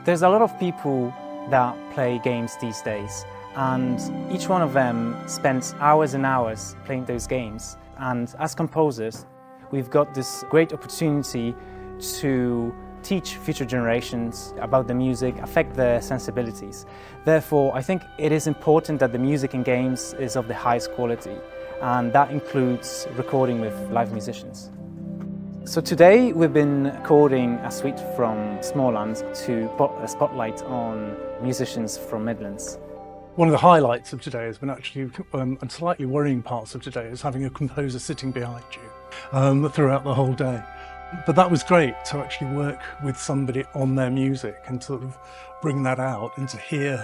There's a lot of people that play games these days, and each one of them spends hours and hours playing those games. And as composers, we've got this great opportunity to teach future generations about the music, affect their sensibilities. Therefore, I think it is important that the music in games is of the highest quality, and that includes recording with live musicians. So today we've been recording a suite from Smalland to put a spotlight on musicians from Midlands. One of the highlights of today has been actually, and slightly worrying parts of today, is having a composer sitting behind you throughout the whole day. But that was great to actually work with somebody on their music and sort of bring that out and to hear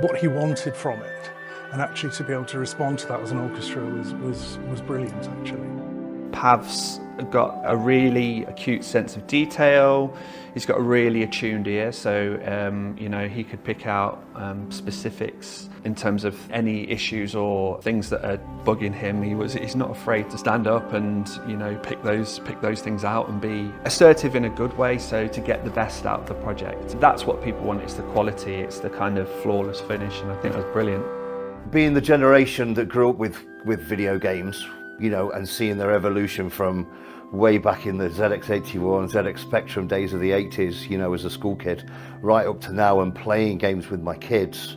what he wanted from it, and actually to be able to respond to that as an orchestra was brilliant actually. Pav's got a really acute sense of detail. He's got a really attuned ear, so you know, he could pick out specifics in terms of any issues or things that are bugging him. He's not afraid to stand up and, you know, pick those things out and be assertive in a good way, so to get the best out of the project. That's what people want. It's the quality, it's the kind of flawless finish, and I think that's brilliant. Being the generation that grew up with video games, you know, and seeing their evolution from way back in the ZX81, ZX Spectrum days of the 80s, you know, as a school kid, right up to now, and playing games with my kids.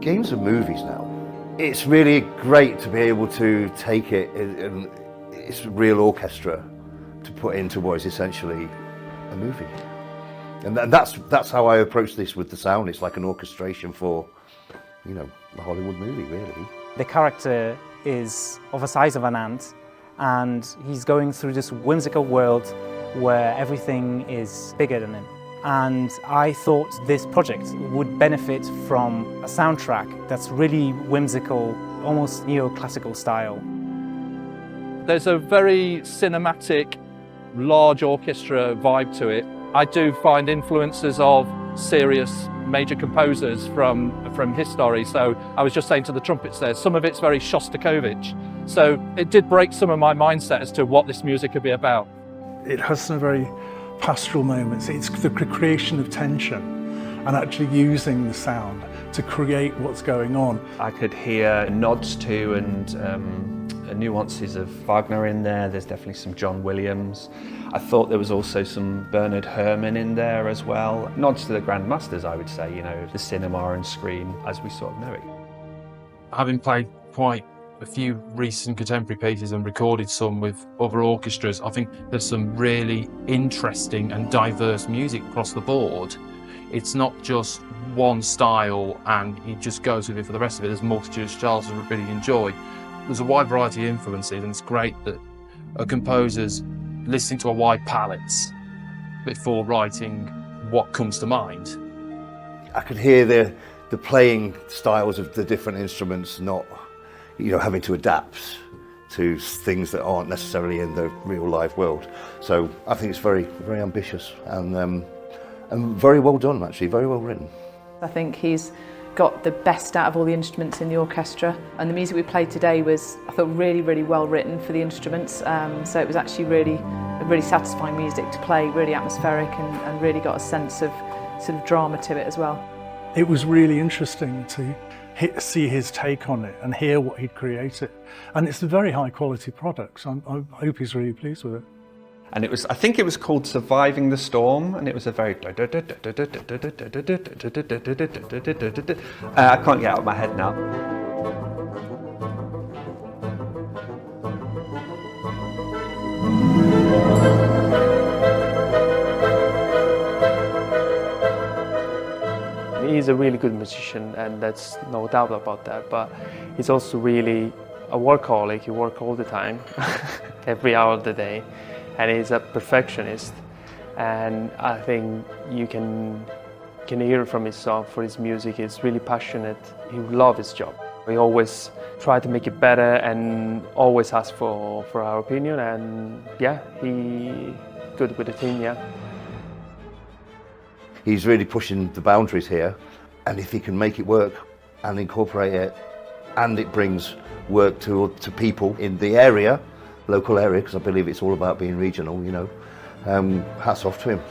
Games are movies now. It's really great to be able to take it, and it's a real orchestra, to put into what is essentially a movie. And that's how I approach this with the sound. It's like an orchestration for, you know, a Hollywood movie, really. The character is of the size of an ant, and he's going through this whimsical world where everything is bigger than him. And I thought this project would benefit from a soundtrack that's really whimsical, almost neoclassical style. There's a very cinematic, large orchestra vibe to it. I do find influences of serious major composers from history. So I was just saying to the trumpets there, some of it's very Shostakovich. So it did break some of my mindset as to what this music could be about. It has some very pastoral moments. It's the creation of tension and actually using the sound to create what's going on. I could hear nods to and nuances of Wagner in there. There's definitely some John Williams. I thought there was also some Bernard Herrmann in there as well. Nods to the Grand Masters, I would say, you know, the cinema and screen as we sort of know it. Having played quite a few recent contemporary pieces and recorded some with other orchestras, I think there's some really interesting and diverse music across the board. It's not just one style and he just goes with it for the rest of it. There's a multitude of styles to really enjoy. There's a wide variety of influences, and it's great that a composer's listening to a wide palette before writing what comes to mind. I could hear the playing styles of the different instruments, not, you know, having to adapt to things that aren't necessarily in the real live world. So I think it's very, very ambitious and very well done, actually, very well written. I think he's got the best out of all the instruments in the orchestra, and the music we played today was, I thought, really, really well written for the instruments. So it was actually really satisfying music to play, really atmospheric, and really got a sense of sort of drama to it as well. It was really interesting to see his take on it and hear what he'd created. And it's a very high quality product, so I hope he's really pleased with it. And it was, I think it was called Surviving the Storm, and it was a very... I can't get out of my head now. He's a really good musician, and that's no doubt about that, but he's also really a workaholic. He works all the time, every hour of the day, and he's a perfectionist. And I think you can hear from his song, for his music. He's really passionate. He loves his job. We always try to make it better and always ask for our opinion, and yeah, he's good with the team, yeah. He's really pushing the boundaries here, and if he can make it work and incorporate it, and it brings work to people in the area, local area, because I believe it's all about being regional, you know, hats off to him.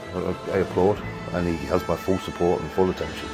I applaud, and he has my full support and full attention.